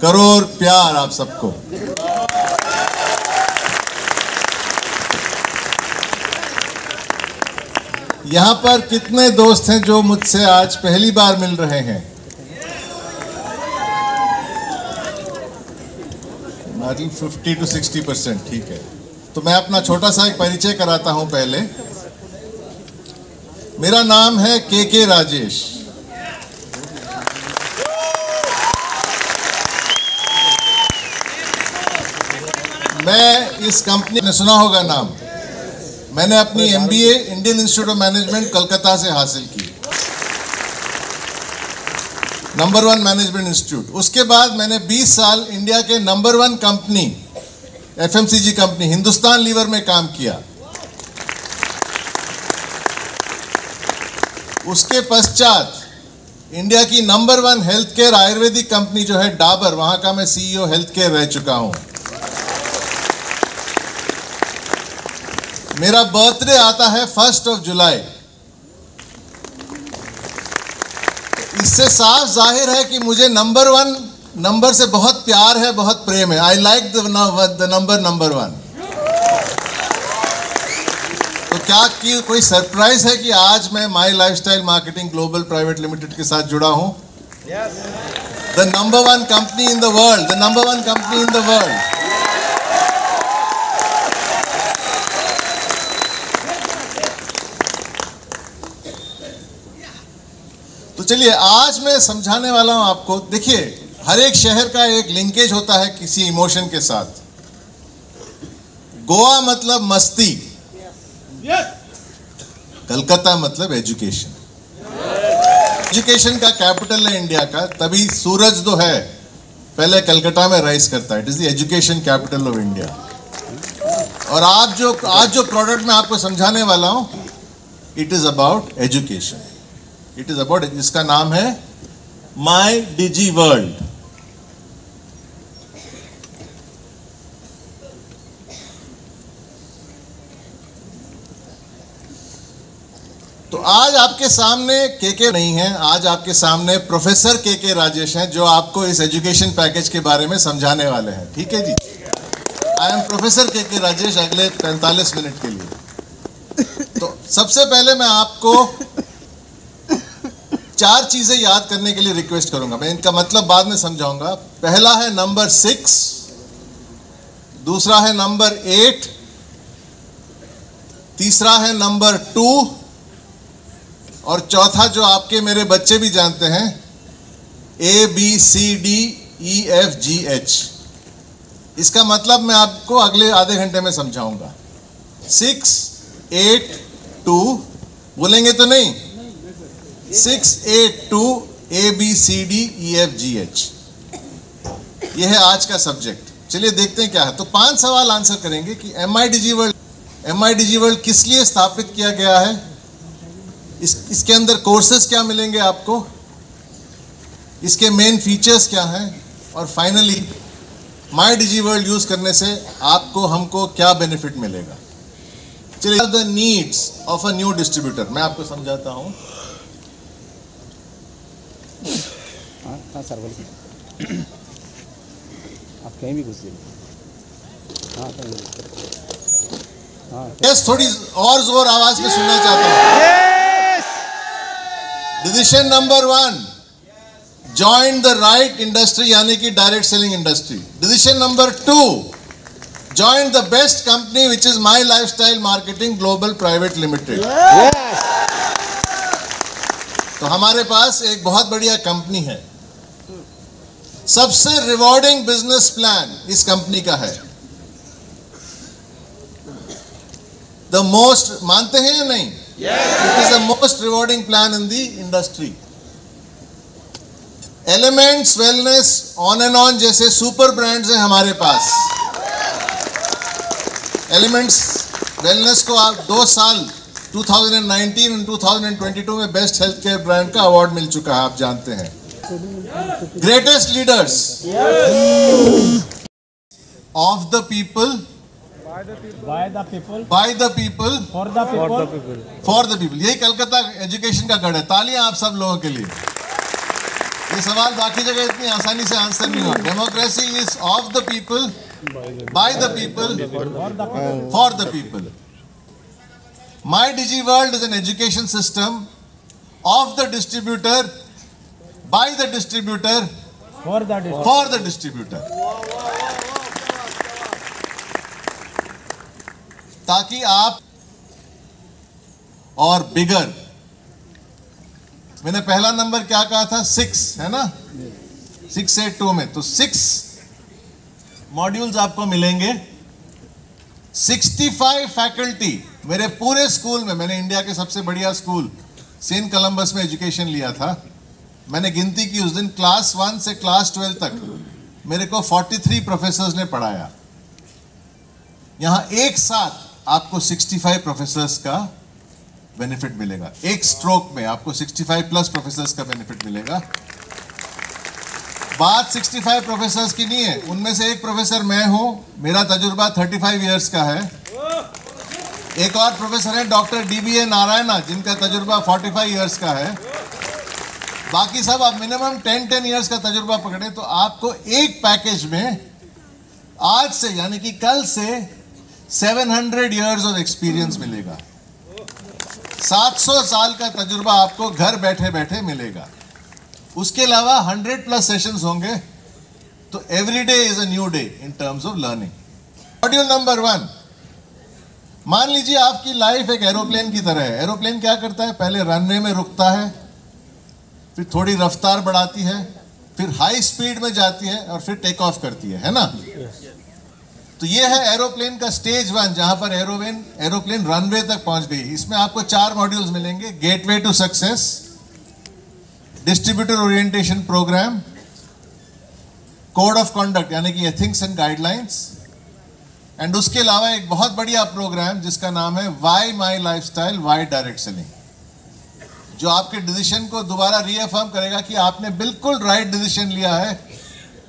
करोड़ प्यार आप सबको। यहाँ पर कितने दोस्त हैं जो मुझसे आज पहली बार मिल रहे हैं? I think 50 to 60%। ठीक है, तो मैं अपना छोटा सा एक परिचय कराता हूं पहले। मेरा नाम है के राजेश। मैं इस कंपनी ने सुना होगा नाम, मैंने अपनी MBA Indian institute of management Calcutta से हासिल की, नंबर 1 मैनेजमेंट इंस्टीट्यूट। उसके बाद मैंने 20 साल इंडिया के number 1 company FMCG company Hindustan Lever में काम किया। उसके पश्चात इंडिया की number 1 health care ayurvedic company जो है डाबर, वहां का मैं CEO हेल्थ केयर रह चुका हूं। मेरा बर्थडे आता है 1 जुलाई। इससे साफ जाहिर है कि मुझे नंबर 1 नंबर से बहुत प्यार है, बहुत प्रेम है। I like the number 1। तो क्या कि कोई सरप्राइज है कि आज मैं my lifestyle marketing global private limited के साथ जुड़ा हूं? The number 1 company in the world, the number 1 company in the world. तो चलिए आज मैं समझाने वाला हूं आपको। देखिए, हर एक शहर का एक लिंकेज होता है किसी इमोशन के साथ। गोवा मतलब मस्ती, कलकत्ता मतलब एजुकेशन। एजुकेशन का कैपिटल है इंडिया का, तभी सूरज जो है पहले कलकत्ता में राइज करता है। It is the education capital of India. और आज जो प्रोडक्ट मैं आपको समझाने वाला हूं, it is about education. It is about, जिसका नाम है माई डिजी वर्ल्ड। तो आज आपके सामने के नहीं है, आज आपके सामने प्रोफेसर के राजेश हैं, जो आपको इस एजुकेशन पैकेज के बारे में समझाने वाले हैं। ठीक है जी, आई एम प्रोफेसर के राजेश अगले 45 मिनट के लिए। तो सबसे पहले मैं आपको 4 चीजें याद करने के लिए रिक्वेस्ट करूंगा। मैं इनका मतलब बाद में समझाऊंगा। पहला है नंबर 6, दूसरा है नंबर 8, तीसरा है नंबर 2, और चौथा जो आपके मेरे बच्चे भी जानते हैं, ABCDEFGH। इसका मतलब मैं आपको अगले आधे घंटे में समझाऊंगा। 6, 8, 2 बोलेंगे तो नहीं? 6, 8, 2 ABCDEFGH, यह है आज का सब्जेक्ट। चलिए देखते हैं क्या है। तो 5 सवाल आंसर करेंगे कि MIDG वर्ल्ड किस लिए स्थापित किया गया है, इसके अंदर कोर्सेज क्या मिलेंगे आपको, इसके मेन फीचर्स क्या हैं, और finally my digi World use करने से आपको हमको क्या बेनिफिट मिलेगा। चलिए, the needs of a new distributor मैं आपको समझाता हूं। हाँ सर बोलिए। आप कहीं भी घुसिए। हाँ यस, थोड़ी और जोर आवाज में सुनना चाहता हूं। Decision number 1, join the right industry, यानी कि direct selling industry. Decision number 2, join the best company which is my lifestyle marketing global private limited. तो हमारे पास एक बहुत बढ़िया कंपनी है। सबसे रिवॉर्डिंग बिजनेस प्लान इस कंपनी का है। द मोस्ट, मानते हैं या नहीं? It is the most rewarding plan in the industry. Elements, Wellness, On and On जैसे सुपर ब्रांड्स हैं हमारे पास। Elements, Wellness को आप 2 साल 2019 और 2022 में बेस्ट हेल्थ केयर ब्रांड का अवार्ड मिल चुका है, आप जानते हैं। Greatest leaders of the people, By the people, by the people, for the people, for the people। यही कलकत्ता एजुकेशन का गढ़ है। तालियां आप सब लोगों के लिए। ये सवाल बाकी जगह इतनी आसानी से आंसर नहीं हुआ। Democracy is of the people, by the people, for the people. My digi world is an education system of the distributor, by the distributor, For for the distributor, ताकि आप और बिगर, मैंने पहला नंबर क्या कहा था? 6 है ना, 682 में, तो 6 मॉड्यूल्स आपको मिलेंगे। 65 फैकल्टी मेरे पूरे स्कूल में, मैंने इंडिया के सबसे बढ़िया स्कूल सेंट कोलंबस में एजुकेशन लिया था। मैंने गिनती की उस दिन क्लास 1 से क्लास 12 तक मेरे को 43 प्रोफेसर्स ने पढ़ाया। यहां एक साथ आपको 65 प्रोफेसर्स का बेनिफिट मिलेगा। एक स्ट्रोक में आपको 65 प्लस प्रोफेसर्स का बेनिफिट मिलेगा। बात 65 प्रोफेसर्स की नहीं है, उनमें से एक प्रोफेसर मैं हूं, मेरा तजुर्बा 35 इयर्स का है। एक और प्रोफेसर है डॉक्टर DBA नारायणा, जिनका तजुर्बा 45 इयर्स का है। बाकी सब आप मिनिमम 10 इयर्स का तजुर्बा पकड़े तो आपको एक पैकेज में आज से यानी कि कल से 700 इयर्स ऑफ एक्सपीरियंस मिलेगा। 700 साल का तजुर्बा आपको घर बैठे बैठे मिलेगा। उसके अलावा 100 प्लस सेशंस होंगे। तो every day is a new day in terms of learning. Module number 1, मान लीजिए आपकी लाइफ एक एरोप्लेन की तरह है। एरोप्लेन क्या करता है? पहले रनवे में रुकता है, फिर थोड़ी रफ्तार बढ़ाती है, फिर हाई स्पीड में जाती है और फिर टेक ऑफ करती है ना? तो ये है एरोप्लेन का स्टेज 1, जहां पर एरोप्लेन रनवे तक पहुंच गई। इसमें आपको 4 मॉड्यूल्स मिलेंगे। Gateway to success, distributor orientation program, code of conduct यानी कि एथिक्स एंड गाइडलाइंस, एंड उसके अलावा एक बहुत बढ़िया प्रोग्राम जिसका नाम है why my lifestyle, Y direct selling, जो आपके डिसीजन को दोबारा रीअफर्म करेगा कि आपने बिल्कुल राइट डिसीजन लिया है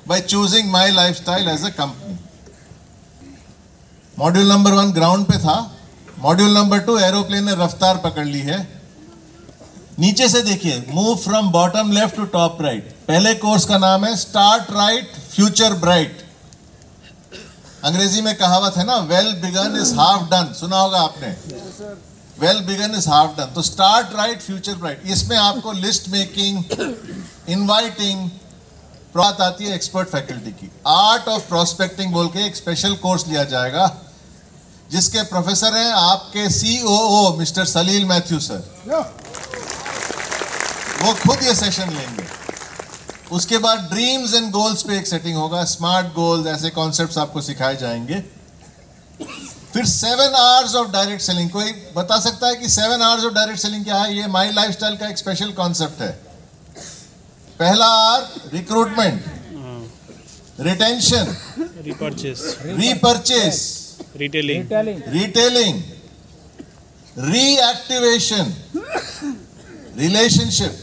by choosing my lifestyle as a company. Module number 1 ground पे था। मॉड्यूल नंबर 2 एरोप्लेन ने रफ्तार पकड़ ली है। नीचे से देखिए, move from bottom left to top right. पहले कोर्स का नाम है स्टार्ट राइट फ्यूचर ब्राइट। अंग्रेजी में कहावत है ना, well begun is half done, सुना होगा आपने। Well begun is half done. तो स्टार्ट राइट फ्यूचर ब्राइट, इसमें आपको लिस्ट मेकिंग, इनवाइटिंग, बात आती है एक्सपर्ट फैकल्टी की। आर्ट ऑफ प्रोस्पेक्टिंग बोल के एक स्पेशल कोर्स लिया जाएगा, जिसके प्रोफेसर हैं आपके COO मिस्टर सलील मैथ्यू सर। वो खुद ये सेशन लेंगे। उसके बाद ड्रीम्स एंड गोल्स पे एक सेटिंग होगा, स्मार्ट गोल्स, ऐसे कॉन्सेप्ट्स आपको सिखाए जाएंगे। फिर 7 आवर्स ऑफ डायरेक्ट सेलिंग। कोई बता सकता है कि 7 आवर्स ऑफ डायरेक्ट सेलिंग क्या है? ये माई लाइफस्टाइल का एक स्पेशल कॉन्सेप्ट है। पहला R recruitment, retention, repurchase, retailing, reactivation, relationship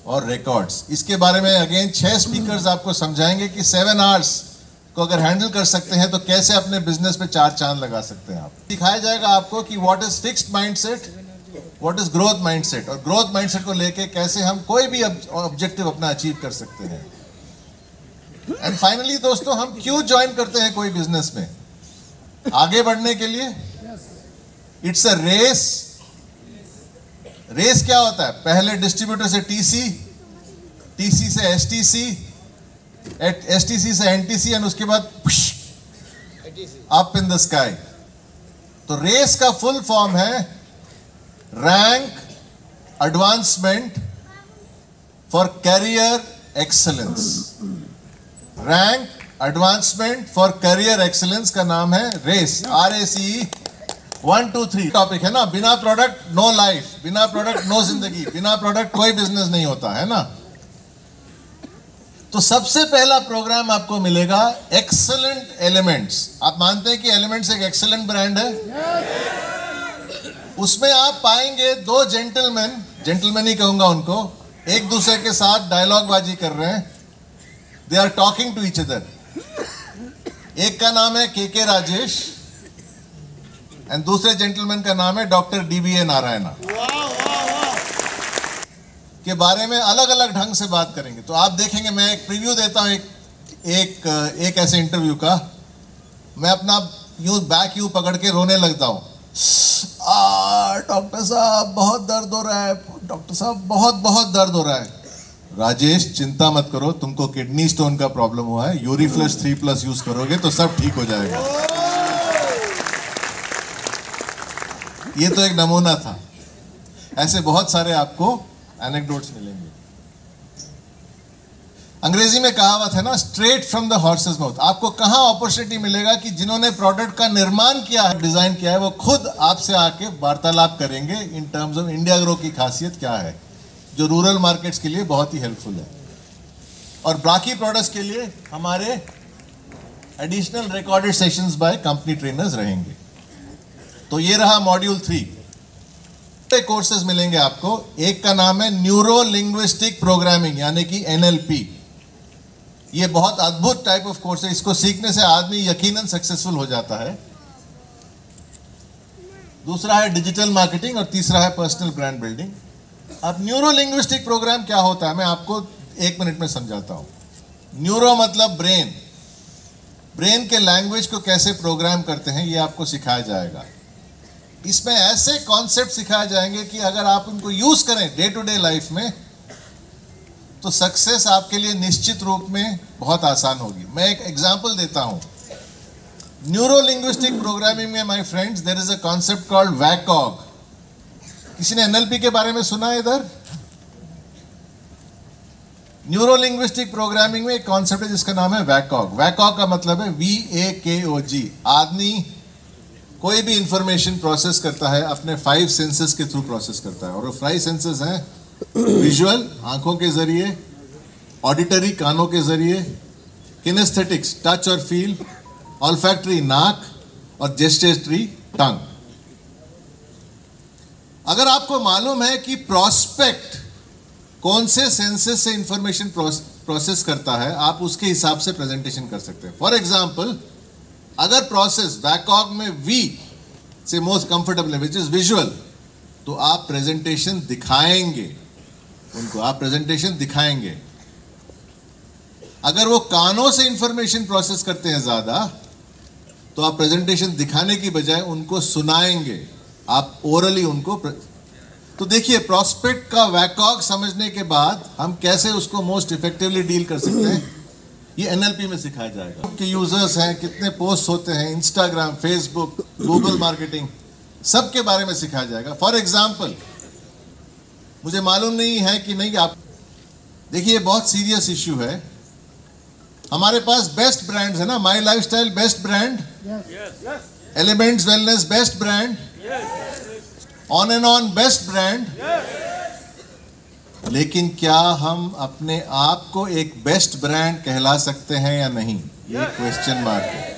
और रिकॉर्ड्स। इसके बारे में अगेन 6 स्पीकर्स आपको समझाएंगे कि 7 आवर्स को अगर हैंडल कर सकते हैं तो कैसे अपने बिजनेस पे 4 चांद लगा सकते हैं आप। सिखाया जाएगा आपको कि what is fixed mindset, what is growth mindset, और ग्रोथ माइंडसेट को लेके कैसे हम कोई भी ऑब्जेक्टिव अपना अचीव कर सकते हैं। एंड फाइनली दोस्तों, हम क्यों ज्वाइन करते हैं कोई बिजनेस में? आगे बढ़ने के लिए। It's a race. रेस क्या होता है? पहले डिस्ट्रीब्यूटर से TC, TC से STC, STC से NTC, और उसके बाद अप इन द स्काई। तो रेस का फुल फॉर्म है rank advancement for career excellence. Rank advancement for career excellence का नाम है रेस, RACE 1 2 3। टॉपिक है ना, बिना प्रोडक्ट नो लाइफ, बिना प्रोडक्ट नो जिंदगी, बिना प्रोडक्ट कोई बिजनेस नहीं होता है ना। तो सबसे पहला प्रोग्राम आपको मिलेगा एक्सेलेंट एलिमेंट्स। आप मानते हैं कि एलिमेंट्स एक एक्सेलेंट ब्रांड है? उसमें आप पाएंगे 2 जेंटलमैन ही कहूंगा उनको, एक दूसरे के साथ डायलॉग बाजी कर रहे हैं। They are talking to each other. एक का नाम है KK राजेश एंड दूसरे जेंटलमैन का नाम है डॉक्टर DBA नारायणा। के बारे में अलग अलग ढंग से बात करेंगे। तो आप देखेंगे, मैं एक प्रीव्यू देता हूं एक ऐसे इंटरव्यू का, मैं अपना बैक यूं पकड़ के रोने लगता हूं। डॉक्टर साहब बहुत दर्द हो रहा है, डॉक्टर साहब बहुत दर्द हो रहा है। राजेश चिंता मत करो, तुमको किडनी स्टोन का प्रॉब्लम हुआ है, यूरीफ्लश 3+ यूज करोगे तो सब ठीक हो जाएगा। ये तो एक नमूना था, ऐसे बहुत सारे आपको एनेक्डोट्स मिलेंगे। अंग्रेजी में कहावत है ना, straight from the horses mouth. आपको कहां अपॉर्चुनिटी मिलेगा कि जिन्होंने प्रोडक्ट का निर्माण किया है, डिजाइन किया है, वो खुद आपसे आके वार्तालाप करेंगे in terms of India grow की खासियत क्या है, जो रूरल मार्केट्स के लिए बहुत ही हेल्पफुल है। और बाकी प्रोडक्ट्स के लिए हमारे additional recorded sessions by company trainers रहेंगे। तो ये रहा मॉड्यूल 3। कोर्सेज मिलेंगे आपको। एक का नाम है न्यूरो लिंग्विस्टिक प्रोग्रामिंग, यानी कि NLP। ये बहुत अद्भुत टाइप ऑफ कोर्स है, इसको सीखने से आदमी यकीनन सक्सेसफुल हो जाता है। दूसरा है डिजिटल मार्केटिंग और तीसरा है पर्सनल ब्रांड बिल्डिंग। अब न्यूरो लिंग्विस्टिक प्रोग्राम क्या होता है, मैं आपको 1 मिनट में समझाता हूं। न्यूरो मतलब ब्रेन, ब्रेन के लैंग्वेज को कैसे प्रोग्राम करते हैं ये आपको सिखाया जाएगा। इसमें ऐसे कॉन्सेप्ट सिखाए जाएंगे कि अगर आप उनको यूज करें डे टू डे लाइफ में तो सक्सेस आपके लिए निश्चित रूप में बहुत आसान होगी। मैं एक एग्जांपल देता हूं। न्यूरो लिंग्विस्टिक प्रोग्रामिंग में my friends there is a concept called VAKOG. किसी ने NLP के बारे में सुना है इधर? न्यूरो लिंग्विस्टिक प्रोग्रामिंग में एक कॉन्सेप्ट है जिसका नाम है वैकॉग। वैकॉग का मतलब है VAKOG। आदमी कोई भी इंफॉर्मेशन प्रोसेस करता है अपने 5 सेंसेस के थ्रू प्रोसेस करता है, और वो 5 सेंसेस हैं विजुअल आंखों के जरिए, ऑडिटरी कानों के जरिए, किनेस्थेटिक्स टच और फील, ऑल्फैक्टरी नाक और जेस्चेटरी टंग। अगर आपको मालूम है कि प्रोस्पेक्ट कौन से सेंसेस से इंफॉर्मेशन प्रोसेस करता है, आप उसके हिसाब से प्रेजेंटेशन कर सकते हैं। फॉर एग्जाम्पल, अगर प्रोसेस वैकॉग में V से मोस्ट कंफर्टेबल है विच इज विजुअल, तो आप प्रेजेंटेशन दिखाएंगे उनको, आप प्रेजेंटेशन दिखाएंगे। अगर वो कानों से इंफॉर्मेशन प्रोसेस करते हैं ज्यादा, तो आप प्रेजेंटेशन दिखाने की बजाय उनको सुनाएंगे, आप ओरली उनको तो देखिए, प्रोस्पेक्ट का वैकॉग समझने के बाद हम कैसे उसको मोस्ट इफेक्टिवली डील कर सकते हैं, ये NLP में सिखाया जाएगा। कि यूजर्स हैं, कितने पोस्ट होते हैं, इंस्टाग्राम, फेसबुक, गूगल मार्केटिंग, सब के बारे में सिखाया जाएगा। फॉर एग्जाम्पल, मुझे मालूम नहीं है कि नहीं, आप देखिए, बहुत सीरियस इश्यू है। हमारे पास बेस्ट ब्रांड्स है ना, my lifestyle best brand, elements wellness best brand, on and on best brand. लेकिन क्या हम अपने आप को एक बेस्ट ब्रांड कहला सकते हैं या नहीं, ये क्वेश्चन मार्क है।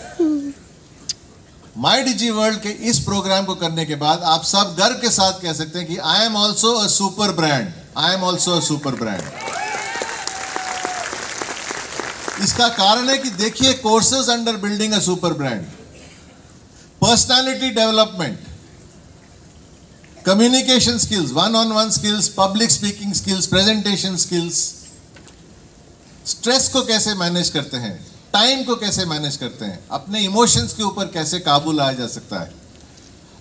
माई डिजी वर्ल्ड के इस प्रोग्राम को करने के बाद आप सब गर्व के साथ कह सकते हैं कि I am also a super brand, I am also a super brand. इसका कारण है कि देखिए, courses under building a super brand, personality development, communication skills, one on one skills, public speaking skills, presentation skills, stress को कैसे मैनेज करते हैं, time को कैसे मैनेज करते हैं, अपने इमोशंस के ऊपर कैसे काबू लाया जा सकता है।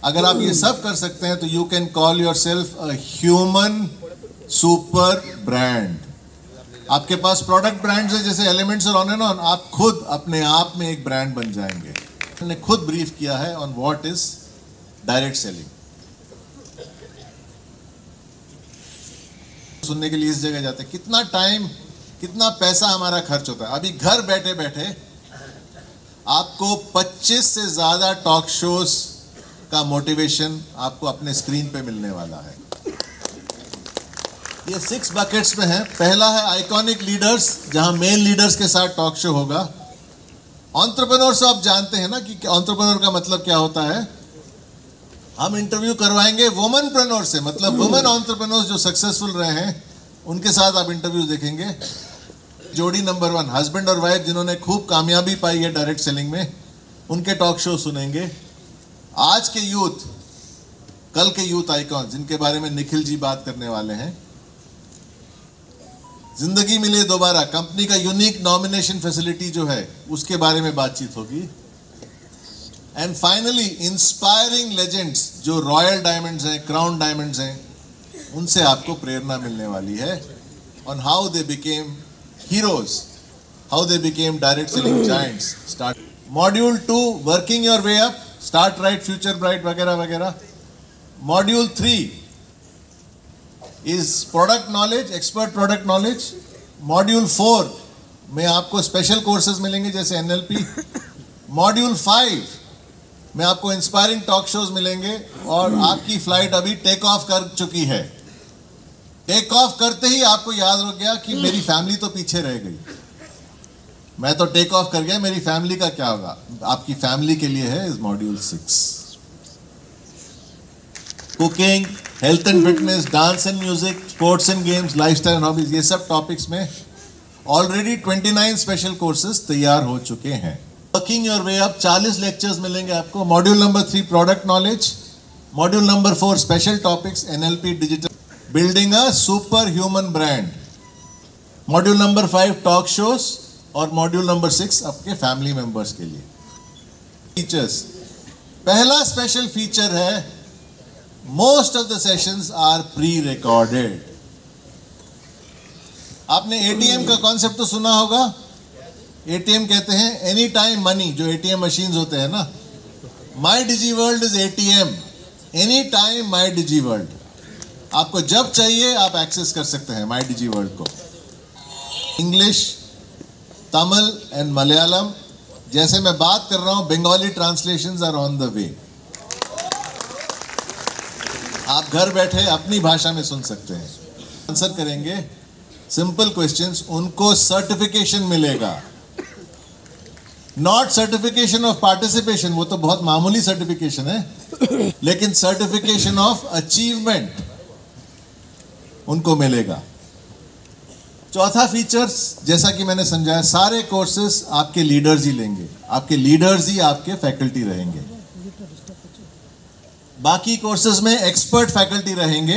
अगर आप ये सब कर सकते हैं तो you can call yourself a human super brand. आपके पास प्रोडक्ट ब्रांड्स है जैसे एलिमेंट्स और ऑन एंड ऑन, आप खुद अपने आप में एक ब्रांड बन जाएंगे। मैंने खुद ब्रीफ किया है on what is direct selling. सुनने के लिए इस जगह जाते हैं, कितना टाइम, कितना पैसा हमारा खर्च होता है। अभी घर बैठे बैठे आपको 25 से ज्यादा टॉक शोज का मोटिवेशन आपको अपने स्क्रीन पे मिलने वाला है। ये 6 बकेट्स में है। पहला है आइकॉनिक लीडर्स, जहां मेन लीडर्स के साथ टॉक शो होगा। एंटरप्रेन्योर से आप जानते हैं ना कि एंटरप्रेन्योर का मतलब क्या होता है। हम इंटरव्यू करवाएंगे वुमेनप्रेन्योर से, मतलब वुमेन एंटरप्रेन्योर्स जो सक्सेसफुल रहे हैं उनके साथ आप इंटरव्यू देखेंगे। जोड़ी नंबर 1, हस्बैंड और वाइफ जिन्होंने खूब कामयाबी पाई है डायरेक्ट सेलिंग में, उनके टॉक शो सुनेंगे। आज के यूथ, कल के यूथ आइकॉन जिनके बारे में निखिल जी बात करने वाले हैं, जिंदगी मिले दोबारा कंपनी का यूनिक नॉमिनेशन फैसिलिटी जो है उसके बारे में बातचीत होगी। एंड फाइनली इंस्पायरिंग लेजेंड्स जो रॉयल डायमंड्स हैं, क्राउन डायमंड्स हैं, उनसे आपको प्रेरणा मिलने वाली है on how they became heroes, how they became direct selling giants. Start module 2 working your way up, start right future bright वगैरह वगैरह। Module 3 is product knowledge, expert product knowledge. Module 4 में आपको स्पेशल कोर्सेज मिलेंगे जैसे NLP। Module 5 में आपको inspiring talk shows मिलेंगे और आपकी फ्लाइट अभी टेक ऑफ कर चुकी है। टेक ऑफ करते ही आपको याद हो गया कि मेरी फैमिली तो पीछे रह गई, मैं तो टेक ऑफ कर गया, मेरी फैमिली का क्या होगा। आपकी फैमिली के लिए है इस module 6। Cooking, health and fitness, dance and music, sports and games, lifestyle and hobbies, ये सब टॉपिक्स में ऑलरेडी 29 स्पेशल कोर्सेज तैयार हो चुके हैं। Working your way up 40 lectures मिलेंगे आपको। Module number 3 product knowledge, module number 4 special topics NLP digital, building a super human brand, module number 5 talk shows और मॉड्यूल नंबर 6 आपके फैमिली मेंबर्स के लिए। फीचर्स, पहला स्पेशल फीचर है most of the sessions are pre recorded. आपने ATM का concept तो सुना होगा। ATM कहते हैं एनी टाइम मनी, जो ATM मशीन्स होते हैं ना। My digi world is ATM, any time my digi world. आपको जब चाहिए आप एक्सेस कर सकते हैं माई डिजी वर्ल्ड को। इंग्लिश, तमिल एंड मलयालम, जैसे मैं बात कर रहा हूं Bengali translations are on the way. आप घर बैठे अपनी भाषा में सुन सकते हैं। आंसर करेंगे सिंपल क्वेश्चंस, उनको सर्टिफिकेशन मिलेगा। नॉट सर्टिफिकेशन ऑफ पार्टिसिपेशन, वो तो बहुत मामूली सर्टिफिकेशन है, लेकिन सर्टिफिकेशन ऑफ अचीवमेंट उनको मिलेगा। चौथा फीचर्स, जैसा कि मैंने समझाया, सारे कोर्सेज आपके लीडर्स ही लेंगे, आपके लीडर्स ही आपके फैकल्टी रहेंगे। बाकी कोर्सेज में एक्सपर्ट फैकल्टी रहेंगे।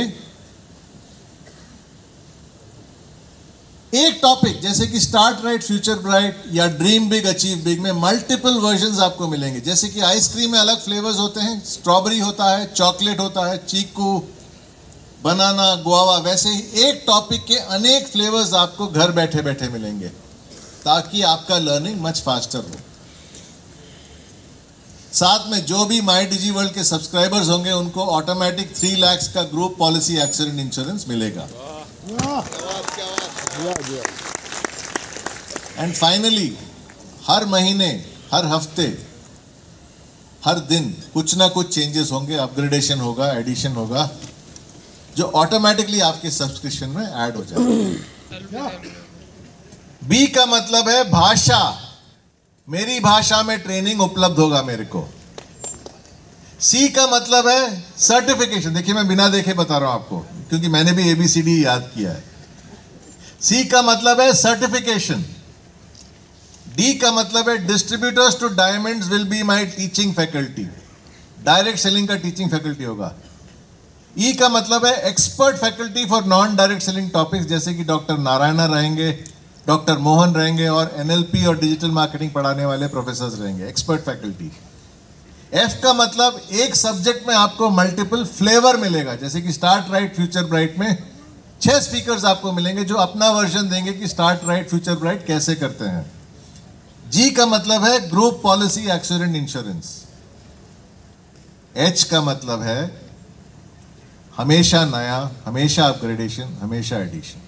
एक टॉपिक जैसे कि स्टार्ट राइट फ्यूचर ब्राइट या ड्रीम बिग अचीव बिग में मल्टीपल वर्जन्स आपको मिलेंगे। जैसे कि आइसक्रीम में अलग फ्लेवर्स होते हैं, स्ट्रॉबेरी होता है, चॉकलेट होता है, चीकू, बनाना, गुआवा, वैसे ही एक टॉपिक के अनेक फ्लेवर्स आपको घर बैठे बैठे मिलेंगे ताकि आपका लर्निंग मच फास्टर हो। साथ में जो भी माई डिजी वर्ल्ड के सब्सक्राइबर्स होंगे उनको ऑटोमेटिक 3 लाख का ग्रुप पॉलिसी एक्सीडेंट इंश्योरेंस मिलेगा। एंड फाइनली हर महीने, हर हफ्ते, हर दिन कुछ ना कुछ चेंजेस होंगे, अपग्रेडेशन होगा, एडिशन होगा, जो ऑटोमेटिकली आपके सब्सक्रिप्शन में ऐड हो जाएगा। बी का मतलब है भाषा, मेरी भाषा में ट्रेनिंग उपलब्ध होगा मेरे को। सी का मतलब है सर्टिफिकेशन, देखिए मैं बिना देखे बता रहा हूं आपको क्योंकि मैंने भी ABCD याद किया है। सी का मतलब है सर्टिफिकेशन। डी का मतलब है distributors to diamonds will be my teaching faculty, direct selling का टीचिंग फैकल्टी होगा। ई का मतलब है expert faculty for non direct selling topics, जैसे कि डॉक्टर नारायणा रहेंगे, डॉक्टर मोहन रहेंगे और NLP और डिजिटल मार्केटिंग पढ़ाने वाले प्रोफेसर्स रहेंगे, एक्सपर्ट फैकल्टी। एफ का मतलब एक सब्जेक्ट में आपको मल्टीपल फ्लेवर मिलेगा, जैसे कि स्टार्ट राइट फ्यूचर ब्राइट में 6 स्पीकर्स आपको मिलेंगे जो अपना वर्जन देंगे कि स्टार्ट राइट फ्यूचर ब्राइट कैसे करते हैं। जी का मतलब है group policy accident insurance. H का मतलब है हमेशा नया, हमेशा अपग्रेडेशन, हमेशा एडिशन।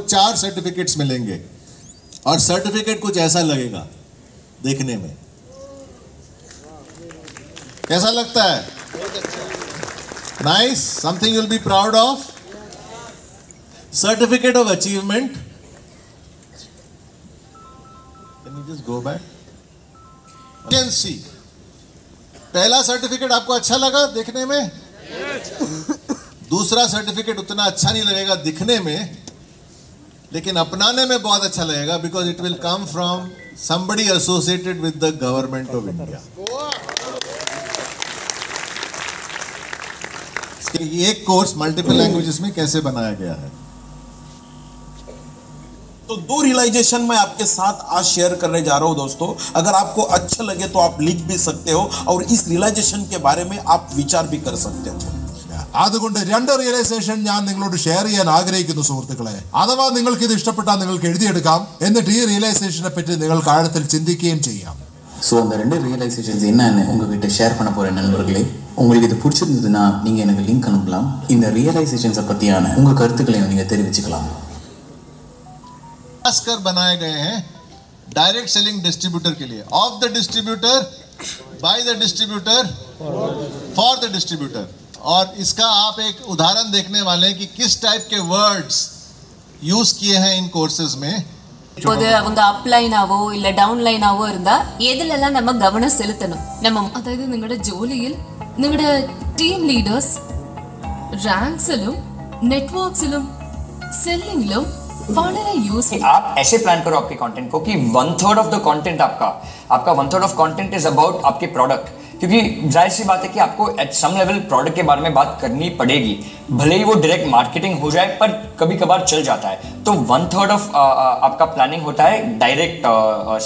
4 सर्टिफिकेट्स मिलेंगे और सर्टिफिकेट कुछ ऐसा लगेगा देखने में। कैसा लगता है? Nice, something will be proud of. Certificate of achievement, can you just go back? Can see, पहला सर्टिफिकेट आपको अच्छा लगा देखने में? दूसरा सर्टिफिकेट उतना अच्छा नहीं लगेगा दिखने में, लेकिन अपनाने में बहुत अच्छा लगेगा, because it will come from somebody associated with the government of India. एक कोर्स मल्टीपल लैंग्वेजेस में कैसे बनाया गया है। तो 2 रियलाइजेशन मैं आपके साथ आज शेयर करने जा रहा हूं दोस्तों। अगर आपको अच्छा लगे तो आप लिख भी सकते हो और इस रियलाइजेशन के बारे में आप विचार भी कर सकते हो। അതുകൊണ്ട് 2 റിയലൈസേഷൻ ഞാൻ നിങ്ങളോട് ഷെയർ ചെയ്യാൻ ആഗ്രഹിക്കുന്നു സുഹൃത്തുക്കളെ. അഥവാ നിങ്ങൾക്ക് ഇത് ഇഷ്ടപ്പെട്ടാൽ നിങ്ങൾക്ക് എഴുതിയെടുക്കാം. എന്നിട്ട് ഈ റിയലൈസേഷനെ പറ്റി നിങ്ങൾക്ക് ആഴത്തിൽ ചിന്തിക്കുകയും ചെയ്യാം. ஸோ அந்த 2 ரியலைசேஷன்ஸ் என்னன்னு உங்ககிட்ட ஷேர் பண்ண போகிற நண்பர்களே, உங்களுக்கு இது பிடிச்சிருந்ததுன்னா நீங்கள் எனக்கு லிங்க் அனுப்பலாம். இந்த ரியலைசேஷன்ஸை பற்றியான உங்கள் கருத்துக்களையும் நீங்கள் தெரிவிச்சுக்கலாம். खासकर बनाए गए हैं डायरेक्ट सेलिंग डिस्ट्रीब्यूटर के लिए, of the distributor, by the distributor, for the distributor. और इसका आप एक उदाहरण देखने वाले हैं कि किस टाइप के वर्ड्स यूज किए हैं इन कोर्सेज में. இப்போது அவங்க அப்லைனாவோ இல்ல ഡൗൺലൈനാവോ இருந்தா ഏതിലെല്ലാം நம்ம கவனம் செலுத்தணும்? நம்ம അതായത് നിങ്ങളുടെ ജോലിയിൽ നിങ്ങളുടെ ടീം ലീഡേഴ്സ് റാങ്ക്സിലും നെറ്റ്വർക്സിലും സെല്ലിംഗിലും വളരെ യൂസ്ഫുൾ. आप ऐसे प्लान करो आपके कंटेंट को कि 1/3 ऑफ द कंटेंट आपका 1/3 ऑफ कंटेंट इज अबाउट आपके प्रोडक्ट, क्योंकि जाहिर सी बात है कि आपको एट सम लेवल प्रोडक्ट के बारे में बात करनी पड़ेगी, भले ही वो डायरेक्ट मार्केटिंग हो जाए पर कभी कभार चल जाता है. तो 1/3 ऑफ आपका प्लानिंग होता है डायरेक्ट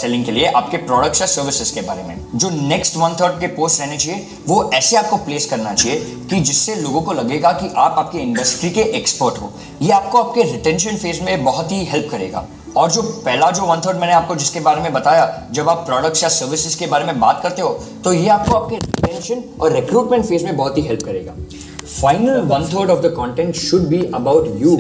सेलिंग के लिए आपके प्रोडक्ट्स या सर्विसेज के बारे में. जो नेक्स्ट 1/3 के पोस्ट रहने चाहिए वो ऐसे आपको प्लेस करना चाहिए कि जिससे लोगों को लगेगा कि आप आपकी इंडस्ट्री के एक्सपर्ट हो. ये आपको आपके रिटेंशन फेज में बहुत ही हेल्प करेगा. और जो पहला जो 1/3 मैंने आपको जिसके बारे में बताया, जब आप प्रोडक्ट्स या सर्विसेज के बारे में बात करते हो तो ये आपको आपके रिटेंशन और रिक्रूटमेंट फेज में बहुत ही हेल्प करेगा. Final 1/3 of the content should be about you